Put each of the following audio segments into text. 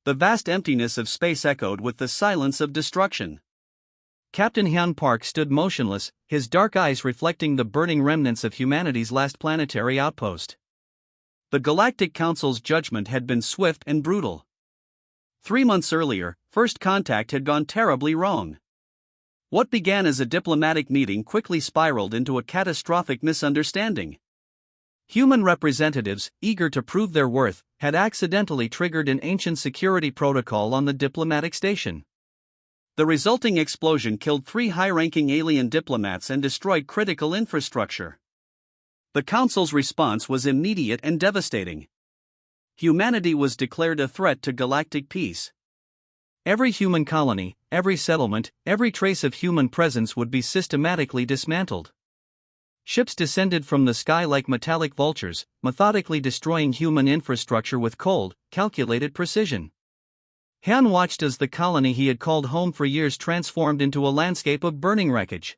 The vast emptiness of space echoed with the silence of destruction. Captain Hyun Park stood motionless, his dark eyes reflecting the burning remnants of humanity's last planetary outpost. The Galactic Council's judgment had been swift and brutal. 3 months earlier, first contact had gone terribly wrong. What began as a diplomatic meeting quickly spiraled into a catastrophic misunderstanding. Human representatives, eager to prove their worth, had accidentally triggered an ancient security protocol on the diplomatic station. The resulting explosion killed 3 high-ranking alien diplomats and destroyed critical infrastructure. The Council's response was immediate and devastating. Humanity was declared a threat to galactic peace. Every human colony, every settlement, every trace of human presence would be systematically dismantled. Ships descended from the sky like metallic vultures, methodically destroying human infrastructure with cold, calculated precision. Hyun watched as the colony he had called home for years transformed into a landscape of burning wreckage.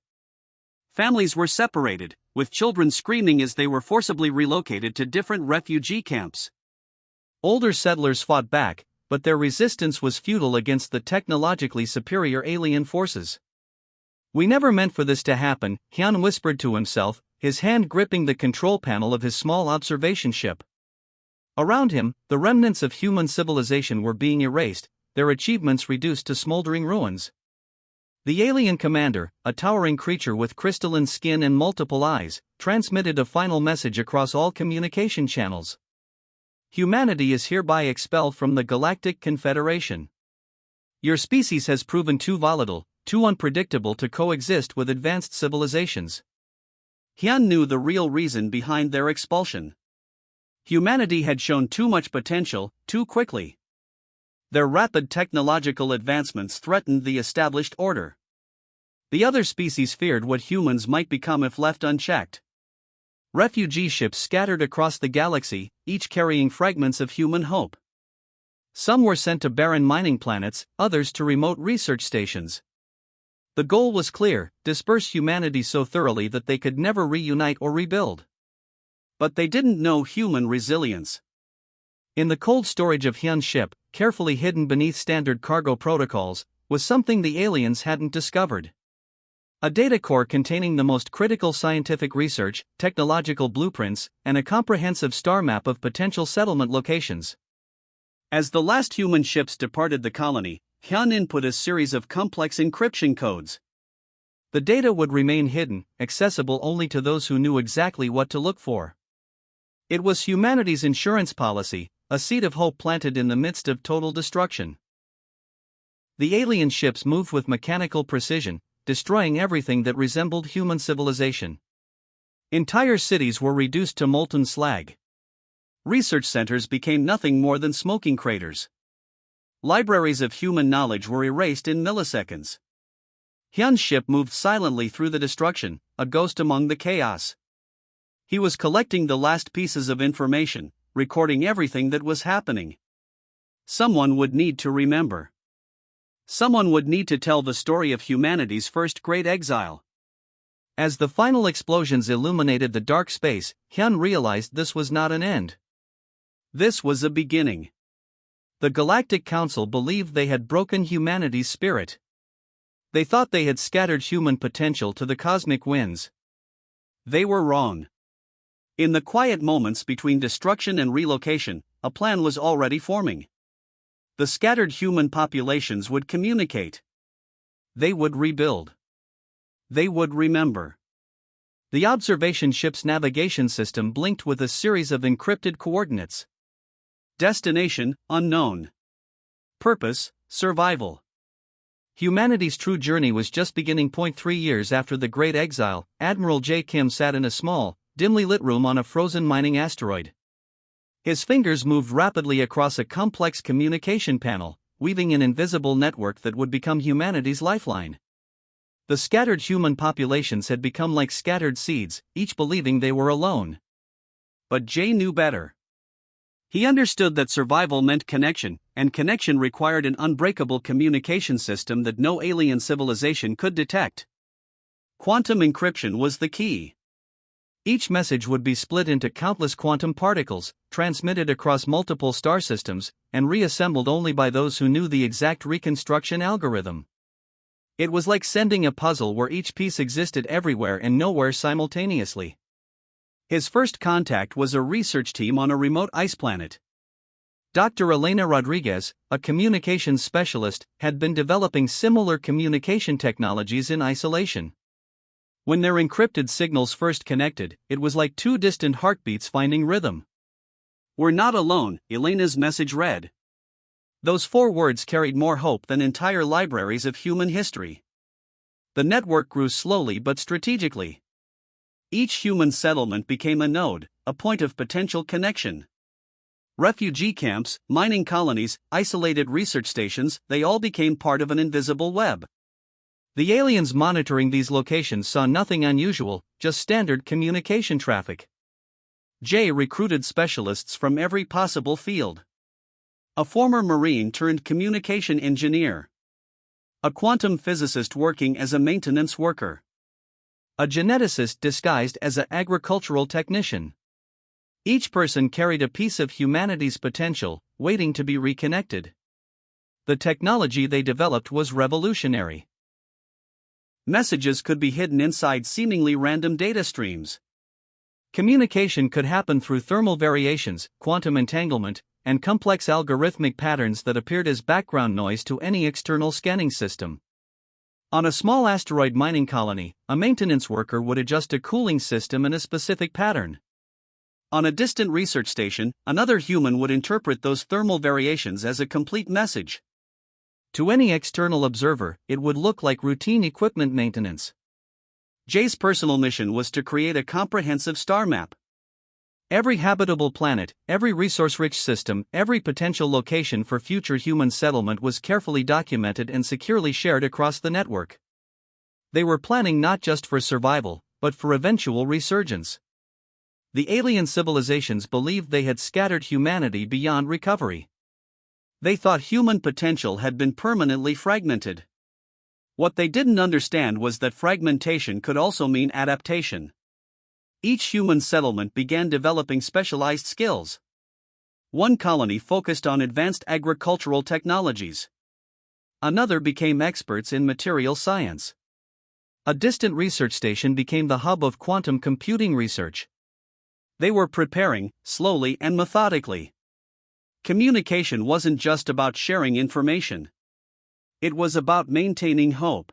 Families were separated, with children screaming as they were forcibly relocated to different refugee camps. Older settlers fought back, but their resistance was futile against the technologically superior alien forces. "We never meant for this to happen," Hyun whispered to himself, his hand gripping the control panel of his small observation ship. Around him, the remnants of human civilization were being erased, their achievements reduced to smoldering ruins. The alien commander, a towering creature with crystalline skin and multiple eyes, transmitted a final message across all communication channels. "Humanity is hereby expelled from the Galactic Confederation. Your species has proven too volatile, too unpredictable to coexist with advanced civilizations." Hyun knew the real reason behind their expulsion. Humanity had shown too much potential, too quickly. Their rapid technological advancements threatened the established order. The other species feared what humans might become if left unchecked. Refugee ships scattered across the galaxy, each carrying fragments of human hope. Some were sent to barren mining planets, others to remote research stations. The goal was clear: disperse humanity so thoroughly that they could never reunite or rebuild. But they didn't know human resilience. In the cold storage of Hyun's ship, carefully hidden beneath standard cargo protocols, was something the aliens hadn't discovered. A data core containing the most critical scientific research, technological blueprints, and a comprehensive star map of potential settlement locations. As the last human ships departed the colony, Hyun input a series of complex encryption codes. The data would remain hidden, accessible only to those who knew exactly what to look for. It was humanity's insurance policy, a seed of hope planted in the midst of total destruction. The alien ships moved with mechanical precision, destroying everything that resembled human civilization. Entire cities were reduced to molten slag. Research centers became nothing more than smoking craters. Libraries of human knowledge were erased in milliseconds. Hyun's ship moved silently through the destruction, a ghost among the chaos. He was collecting the last pieces of information, recording everything that was happening. Someone would need to remember. Someone would need to tell the story of humanity's first great exile. As the final explosions illuminated the dark space, Hyun realized this was not an end. This was a beginning. The Galactic Council believed they had broken humanity's spirit. They thought they had scattered human potential to the cosmic winds. They were wrong. In the quiet moments between destruction and relocation, a plan was already forming. The scattered human populations would communicate. They would rebuild. They would remember. The observation ship's navigation system blinked with a series of encrypted coordinates. Destination, unknown. Purpose, survival. Humanity's true journey was just beginning. 3 years after the Great Exile, Admiral J. Kim sat in a small, dimly lit room on a frozen mining asteroid. His fingers moved rapidly across a complex communication panel, weaving an invisible network that would become humanity's lifeline. The scattered human populations had become like scattered seeds, each believing they were alone. But Jay knew better. He understood that survival meant connection, and connection required an unbreakable communication system that no alien civilization could detect. Quantum encryption was the key. Each message would be split into countless quantum particles, transmitted across multiple star systems, and reassembled only by those who knew the exact reconstruction algorithm. It was like sending a puzzle where each piece existed everywhere and nowhere simultaneously. His first contact was a research team on a remote ice planet. Dr. Elena Rodriguez, a communications specialist, had been developing similar communication technologies in isolation. When their encrypted signals first connected, it was like two distant heartbeats finding rhythm. "We're not alone," Elena's message read. Those 4 words carried more hope than entire libraries of human history. The network grew slowly but strategically. Each human settlement became a node, a point of potential connection. Refugee camps, mining colonies, isolated research stations, they all became part of an invisible web. The aliens monitoring these locations saw nothing unusual, just standard communication traffic. Jay recruited specialists from every possible field. A former Marine turned communication engineer. A quantum physicist working as a maintenance worker. A geneticist disguised as an agricultural technician. Each person carried a piece of humanity's potential, waiting to be reconnected. The technology they developed was revolutionary. Messages could be hidden inside seemingly random data streams. Communication could happen through thermal variations, quantum entanglement, and complex algorithmic patterns that appeared as background noise to any external scanning system. On a small asteroid mining colony, a maintenance worker would adjust a cooling system in a specific pattern. On a distant research station, another human would interpret those thermal variations as a complete message. To any external observer, it would look like routine equipment maintenance. Jay's personal mission was to create a comprehensive star map. Every habitable planet, every resource-rich system, every potential location for future human settlement was carefully documented and securely shared across the network. They were planning not just for survival, but for eventual resurgence. The alien civilizations believed they had scattered humanity beyond recovery. They thought human potential had been permanently fragmented. What they didn't understand was that fragmentation could also mean adaptation. Each human settlement began developing specialized skills. One colony focused on advanced agricultural technologies. Another became experts in material science. A distant research station became the hub of quantum computing research. They were preparing, slowly and methodically. Communication wasn't just about sharing information. It was about maintaining hope.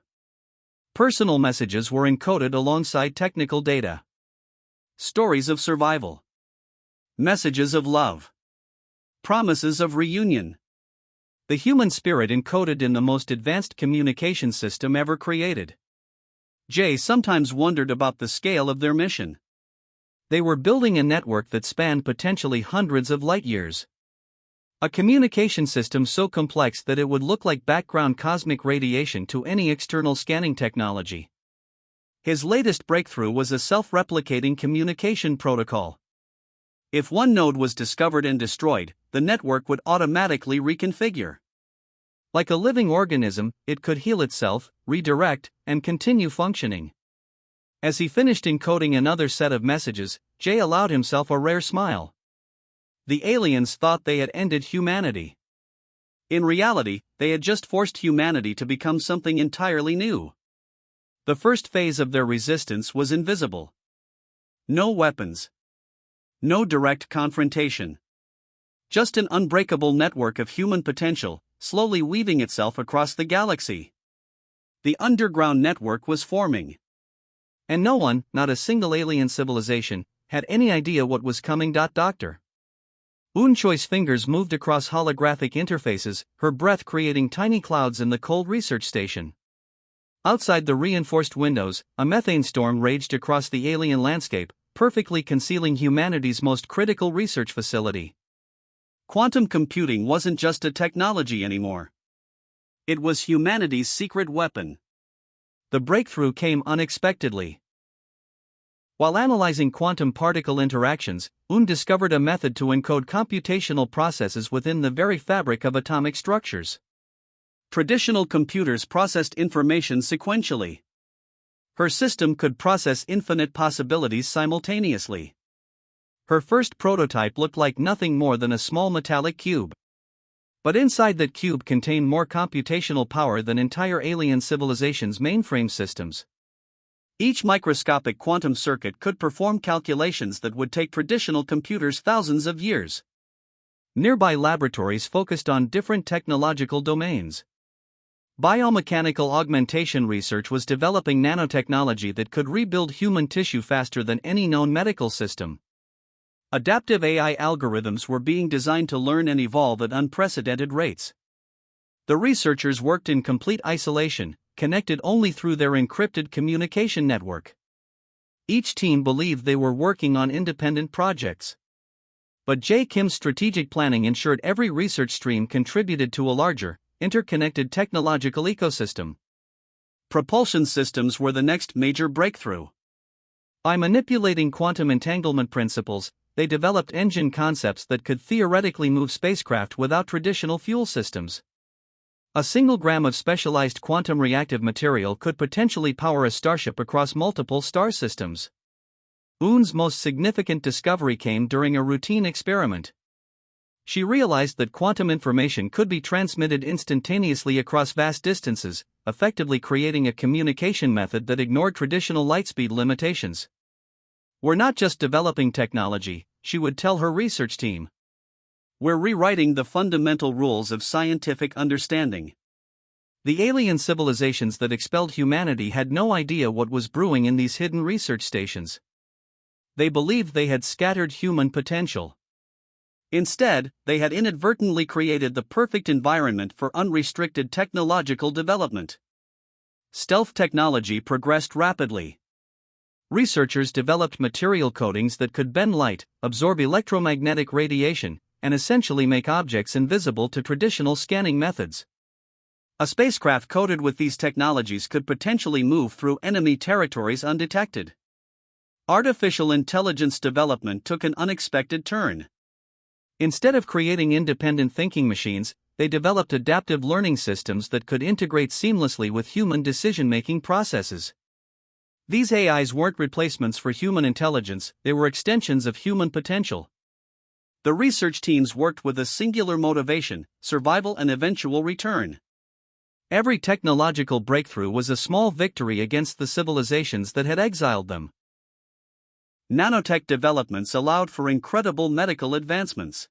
Personal messages were encoded alongside technical data. Stories of survival. Messages of love. Promises of reunion. The human spirit encoded in the most advanced communication system ever created. Jay sometimes wondered about the scale of their mission. They were building a network that spanned potentially hundreds of light years. A communication system so complex that it would look like background cosmic radiation to any external scanning technology. His latest breakthrough was a self-replicating communication protocol. If one node was discovered and destroyed, the network would automatically reconfigure. Like a living organism, it could heal itself, redirect, and continue functioning. As he finished encoding another set of messages, Jay allowed himself a rare smile. The aliens thought they had ended humanity. In reality, they had just forced humanity to become something entirely new. The first phase of their resistance was invisible. No weapons. No direct confrontation. Just an unbreakable network of human potential, slowly weaving itself across the galaxy. The underground network was forming. And no one, not a single alien civilization, had any idea what was coming. Dr. Choi's fingers moved across holographic interfaces, her breath creating tiny clouds in the cold research station. Outside the reinforced windows, a methane storm raged across the alien landscape, perfectly concealing humanity's most critical research facility. Quantum computing wasn't just a technology anymore. It was humanity's secret weapon. The breakthrough came unexpectedly. While analyzing quantum particle interactions, discovered a method to encode computational processes within the very fabric of atomic structures. Traditional computers processed information sequentially. Her system could process infinite possibilities simultaneously. Her first prototype looked like nothing more than a small metallic cube. But inside that cube contained more computational power than entire alien civilizations' mainframe systems. Each microscopic quantum circuit could perform calculations that would take traditional computers thousands of years. Nearby laboratories focused on different technological domains. Biomechanical augmentation research was developing nanotechnology that could rebuild human tissue faster than any known medical system. Adaptive AI algorithms were being designed to learn and evolve at unprecedented rates. The researchers worked in complete isolation, connected only through their encrypted communication network. Each team believed they were working on independent projects. But J. Kim's strategic planning ensured every research stream contributed to a larger, interconnected technological ecosystem. Propulsion systems were the next major breakthrough. By manipulating quantum entanglement principles, they developed engine concepts that could theoretically move spacecraft without traditional fuel systems. A single gram of specialized quantum reactive material could potentially power a starship across multiple star systems. Un's most significant discovery came during a routine experiment. She realized that quantum information could be transmitted instantaneously across vast distances, effectively creating a communication method that ignored traditional lightspeed limitations. "We're not just developing technology," she would tell her research team. "We're rewriting the fundamental rules of scientific understanding." The alien civilizations that expelled humanity had no idea what was brewing in these hidden research stations. They believed they had scattered human potential. Instead, they had inadvertently created the perfect environment for unrestricted technological development. Stealth technology progressed rapidly. Researchers developed material coatings that could bend light, absorb electromagnetic radiation, and essentially make objects invisible to traditional scanning methods. A spacecraft coated with these technologies could potentially move through enemy territories undetected. Artificial intelligence development took an unexpected turn. Instead of creating independent thinking machines, they developed adaptive learning systems that could integrate seamlessly with human decision-making processes. These AIs weren't replacements for human intelligence, they were extensions of human potential. The research teams worked with a singular motivation: survival and eventual return. Every technological breakthrough was a small victory against the civilizations that had exiled them. Nanotech developments allowed for incredible medical advancements.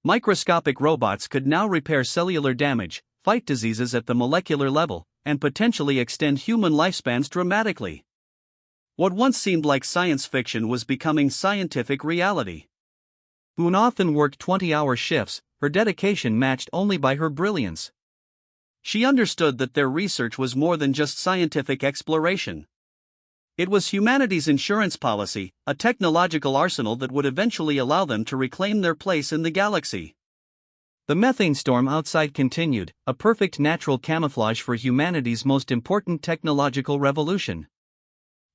Microscopic robots could now repair cellular damage, fight diseases at the molecular level, and potentially extend human lifespans dramatically. What once seemed like science fiction was becoming scientific reality. Un often worked 20-hour shifts, her dedication matched only by her brilliance. She understood that their research was more than just scientific exploration. It was humanity's insurance policy, a technological arsenal that would eventually allow them to reclaim their place in the galaxy. The methane storm outside continued, a perfect natural camouflage for humanity's most important technological revolution.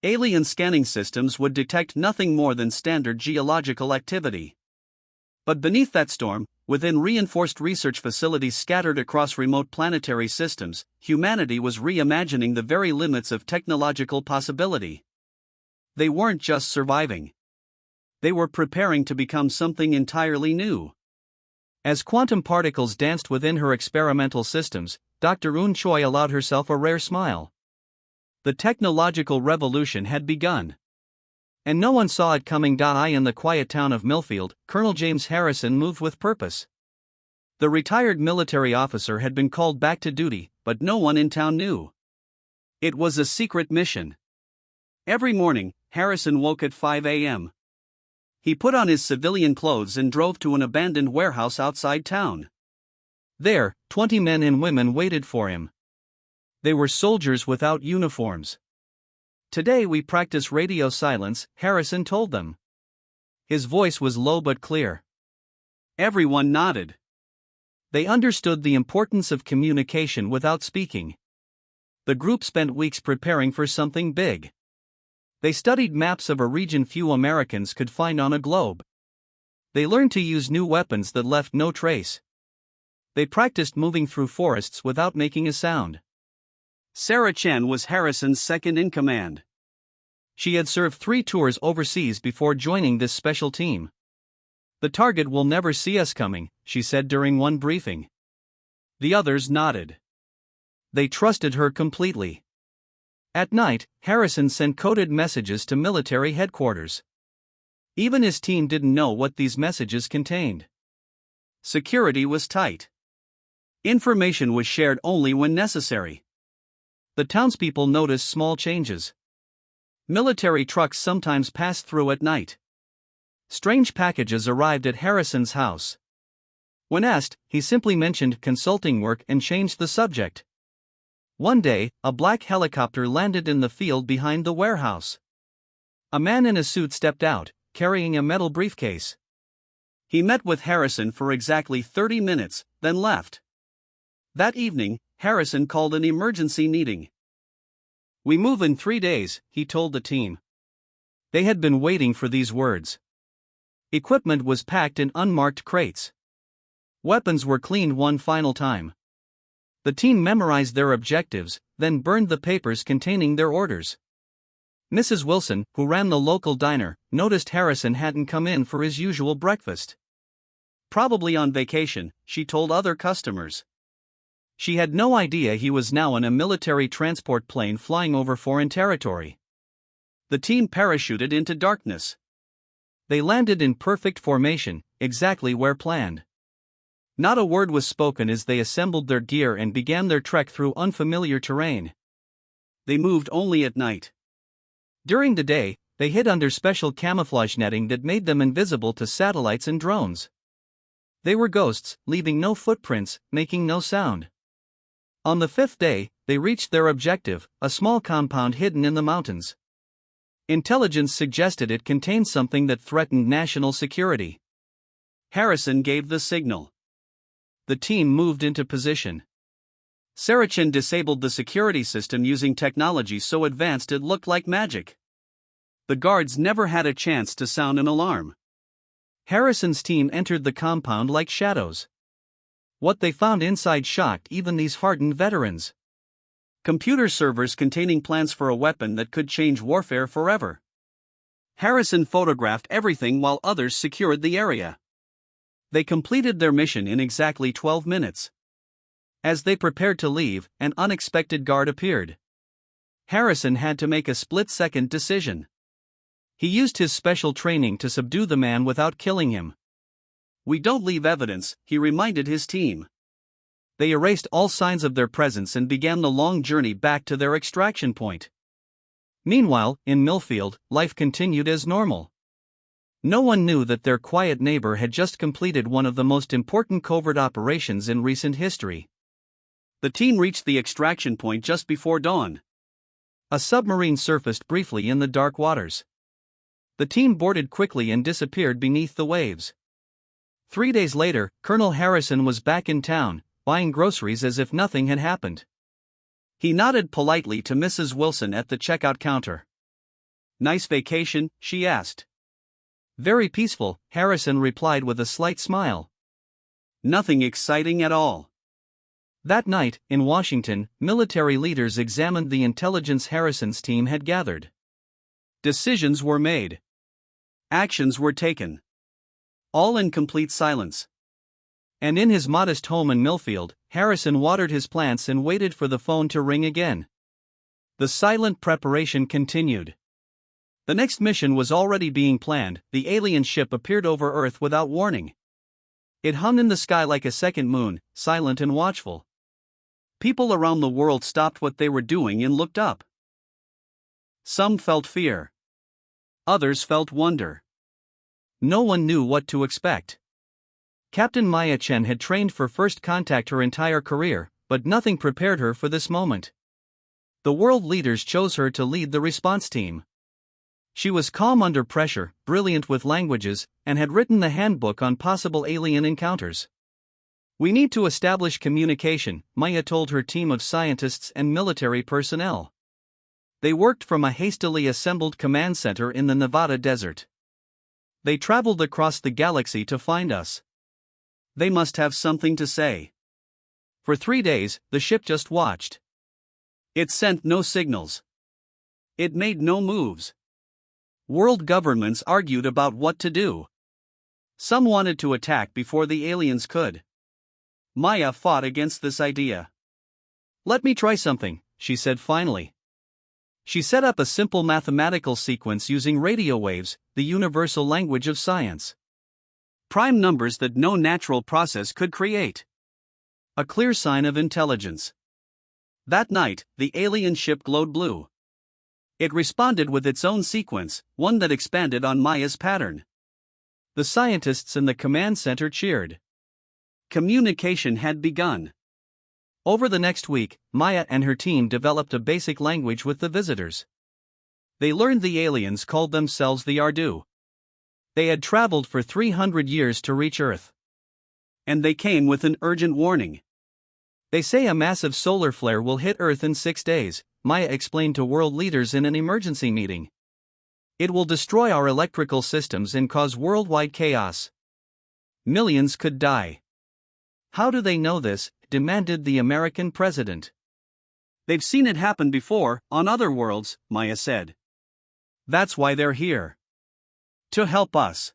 Alien scanning systems would detect nothing more than standard geological activity. But beneath that storm, within reinforced research facilities scattered across remote planetary systems, humanity was reimagining the very limits of technological possibility. They weren't just surviving. They were preparing to become something entirely new. As quantum particles danced within her experimental systems, Dr. Un Choi allowed herself a rare smile. The technological revolution had begun. And no one saw it coming. In the quiet town of Millfield, Colonel James Harrison moved with purpose. The retired military officer had been called back to duty, but no one in town knew. It was a secret mission. Every morning, Harrison woke at 5 a.m. He put on his civilian clothes and drove to an abandoned warehouse outside town. There, 20 men and women waited for him. They were soldiers without uniforms. "Today we practice radio silence," Harrison told them. His voice was low but clear. Everyone nodded. They understood the importance of communication without speaking. The group spent weeks preparing for something big. They studied maps of a region few Americans could find on a globe. They learned to use new weapons that left no trace. They practiced moving through forests without making a sound. Sarah Chen was Harrison's second-in-command. She had served 3 tours overseas before joining this special team. "The target will never see us coming," she said during one briefing. The others nodded. They trusted her completely. At night, Harrison sent coded messages to military headquarters. Even his team didn't know what these messages contained. Security was tight. Information was shared only when necessary. The townspeople noticed small changes. Military trucks sometimes passed through at night. Strange packages arrived at Harrison's house. When asked, he simply mentioned consulting work and changed the subject. One day, a black helicopter landed in the field behind the warehouse. A man in a suit stepped out, carrying a metal briefcase. He met with Harrison for exactly 30 minutes, then left. That evening, Harrison called an emergency meeting. "We move in 3 days," he told the team. They had been waiting for these words. Equipment was packed in unmarked crates. Weapons were cleaned one final time. The team memorized their objectives, then burned the papers containing their orders. Mrs. Wilson, who ran the local diner, noticed Harrison hadn't come in for his usual breakfast. Probably on vacation, she told other customers. She had no idea he was now in a military transport plane flying over foreign territory. The team parachuted into darkness. They landed in perfect formation, exactly where planned. Not a word was spoken as they assembled their gear and began their trek through unfamiliar terrain. They moved only at night. During the day, they hid under special camouflage netting that made them invisible to satellites and drones. They were ghosts, leaving no footprints, making no sound. On the 5th day, they reached their objective, a small compound hidden in the mountains. Intelligence suggested it contained something that threatened national security. Harrison gave the signal. The team moved into position. Sarah Chen disabled the security system using technology so advanced it looked like magic. The guards never had a chance to sound an alarm. Harrison's team entered the compound like shadows. What they found inside shocked even these hardened veterans. Computer servers containing plans for a weapon that could change warfare forever. Harrison photographed everything while others secured the area. They completed their mission in exactly 12 minutes. As they prepared to leave, an unexpected guard appeared. Harrison had to make a split-second decision. He used his special training to subdue the man without killing him. "We don't leave evidence," he reminded his team. They erased all signs of their presence and began the long journey back to their extraction point. Meanwhile, in Millfield, life continued as normal. No one knew that their quiet neighbor had just completed one of the most important covert operations in recent history. The team reached the extraction point just before dawn. A submarine surfaced briefly in the dark waters. The team boarded quickly and disappeared beneath the waves. 3 days later, Colonel Harrison was back in town, buying groceries as if nothing had happened. He nodded politely to Mrs. Wilson at the checkout counter. "Nice vacation?" she asked. "Very peaceful," Harrison replied with a slight smile. "Nothing exciting at all." That night, in Washington, military leaders examined the intelligence Harrison's team had gathered. Decisions were made. Actions were taken. All in complete silence. And in his modest home in Millfield, Harrison watered his plants and waited for the phone to ring again. The silent preparation continued. The next mission was already being planned. The alien ship appeared over Earth without warning. It hung in the sky like a second moon, silent and watchful. People around the world stopped what they were doing and looked up. Some felt fear. Others felt wonder. No one knew what to expect. Captain Maya Chen had trained for first contact her entire career, but nothing prepared her for this moment. The world leaders chose her to lead the response team. She was calm under pressure, brilliant with languages, and had written the handbook on possible alien encounters. "We need to establish communication," Maya told her team of scientists and military personnel. They worked from a hastily assembled command center in the Nevada desert. "They traveled across the galaxy to find us. They must have something to say." For 3 days, the ship just watched. It sent no signals. It made no moves. World governments argued about what to do. Some wanted to attack before the aliens could. Maya fought against this idea. "Let me try something," she said finally. She set up a simple mathematical sequence using radio waves, the universal language of science. Prime numbers that no natural process could create. A clear sign of intelligence. That night, the alien ship glowed blue. It responded with its own sequence, one that expanded on Maya's pattern. The scientists in the command center cheered. Communication had begun. Over the next week, Maya and her team developed a basic language with the visitors. They learned the aliens called themselves the Ardu. They had traveled for 300 years to reach Earth. And they came with an urgent warning. "They say a massive solar flare will hit Earth in 6 days," Maya explained to world leaders in an emergency meeting. "It will destroy our electrical systems and cause worldwide chaos. Millions could die." "How do they know this?" demanded the American president. "They've seen it happen before, on other worlds," Maya said. "That's why they're here. To help us."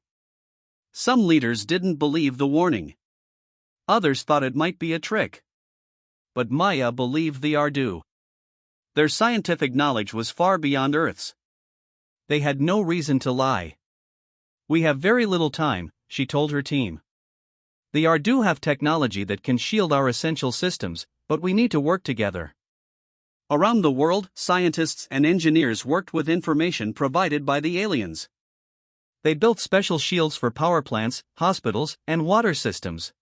Some leaders didn't believe the warning. Others thought it might be a trick. But Maya believed the Ardu. Their scientific knowledge was far beyond Earth's. They had no reason to lie. "We have very little time," she told her team. "The Ardu have technology that can shield our essential systems, but we need to work together." Around the world, scientists and engineers worked with information provided by the aliens. They built special shields for power plants, hospitals, and water systems.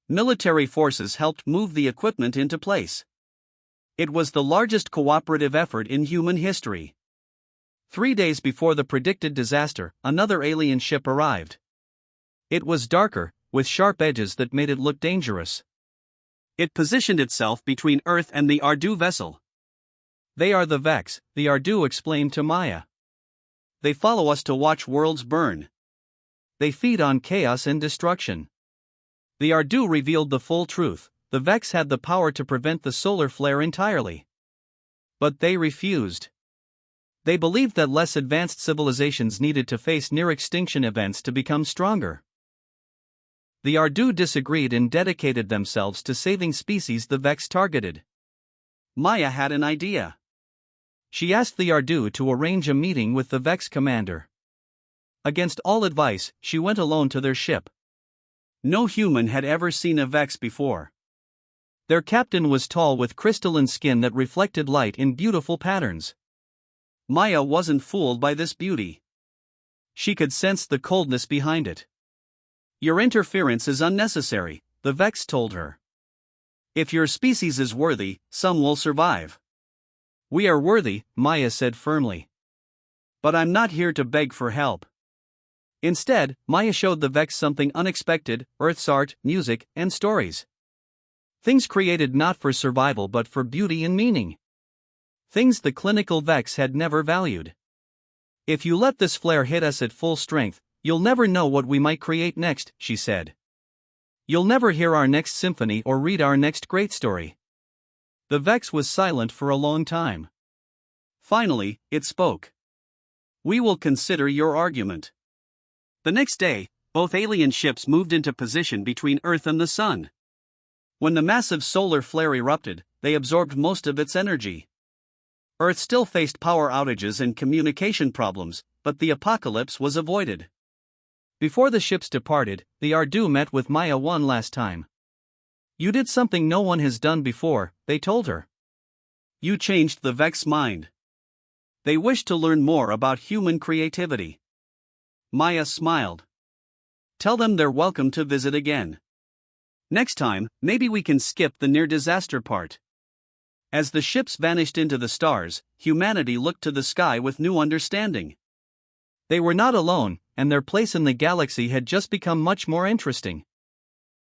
Military forces helped move the equipment into place. It was the largest cooperative effort in human history. 3 days before the predicted disaster, another alien ship arrived. It was darker, with sharp edges that made it look dangerous. It positioned itself between Earth and the Ardu vessel. "They are the Vex," the Ardu explained to Maya. "They follow us to watch worlds burn. They feed on chaos and destruction." The Ardu revealed the full truth: the Vex had the power to prevent the solar flare entirely. But they refused. They believed that less advanced civilizations needed to face near-extinction events to become stronger. The Ardu disagreed and dedicated themselves to saving species the Vex targeted. Maya had an idea. She asked the Ardu to arrange a meeting with the Vex commander. Against all advice, she went alone to their ship. No human had ever seen a Vex before. Their captain was tall with crystalline skin that reflected light in beautiful patterns. Maya wasn't fooled by this beauty. She could sense the coldness behind it. "Your interference is unnecessary," the Vex told her. "If your species is worthy, some will survive." "We are worthy," Maya said firmly. "But I'm not here to beg for help." Instead, Maya showed the Vex something unexpected: Earth's art, music, and stories. Things created not for survival but for beauty and meaning. Things the clinical Vex had never valued. "If you let this flare hit us at full strength, you'll never know what we might create next," she said. "You'll never hear our next symphony or read our next great story." The Vex was silent for a long time. Finally, it spoke. "We will consider your argument." The next day, both alien ships moved into position between Earth and the Sun. When the massive solar flare erupted, they absorbed most of its energy. Earth still faced power outages and communication problems, but the apocalypse was avoided. Before the ships departed, the Ardu met with Maya one last time. "You did something no one has done before," they told her. "You changed the Vex mind. They wish to learn more about human creativity." Maya smiled. "Tell them they're welcome to visit again. Next time, maybe we can skip the near-disaster part." As the ships vanished into the stars, humanity looked to the sky with new understanding. They were not alone, and their place in the galaxy had just become much more interesting.